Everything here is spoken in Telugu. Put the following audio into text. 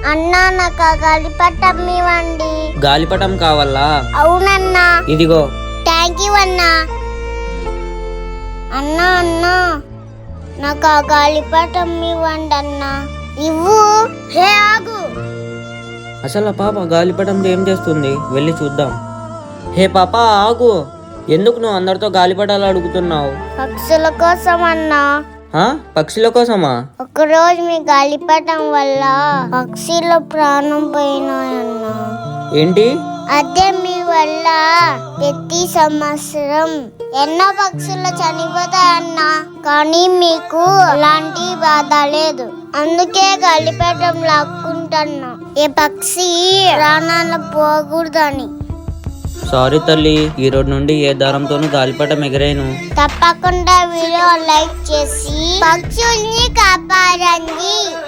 అన్నా నాకు ఆ గాలిపటం ఇవ్వండి. గాలిపటం కావాలా? అవునన్నా. ఇదిగో. థ్యాంక్ యూ అన్నా. అన్నా అన్నా నాకు ఆ గాలిపటం ఇవ్వండి అన్నా. ఇవ్వు. హే ఆగు. అసలు ఆ పాప గాలిపటంతో ఏం చేస్తుంది? వెళ్ళి చూద్దాం. హే పాప ఆగు. ఎందుకు నువ్వు అందరితో గాలిపటాలు అడుగుతున్నావు? పక్షుల కోసం అన్నా. పక్షుల కోసమా? ఒకరోజు మీ గాలిపటం వల్ల పక్షుల ప్రాణం పోయినాయన్నా. ఏంటి? అదే మీ వల్ల ప్రతి సంవత్సరం ఎన్నో పక్షులు చనిపోతాయన్నా. కానీ మీకు అలాంటి బాధ లేదు. అందుకే గాలిపటం లాక్కుంటున్నా. ఏ పక్షి ప్రాణాలు పోకూడదని. సారీ తల్లి, ఈ రోజు నుండి ఏ దారంతోనూ గాలిపటం ఎగరేను. తప్పకుండా వీడియో లైక్ చేసి పక్షుల్ని కాపాడండి.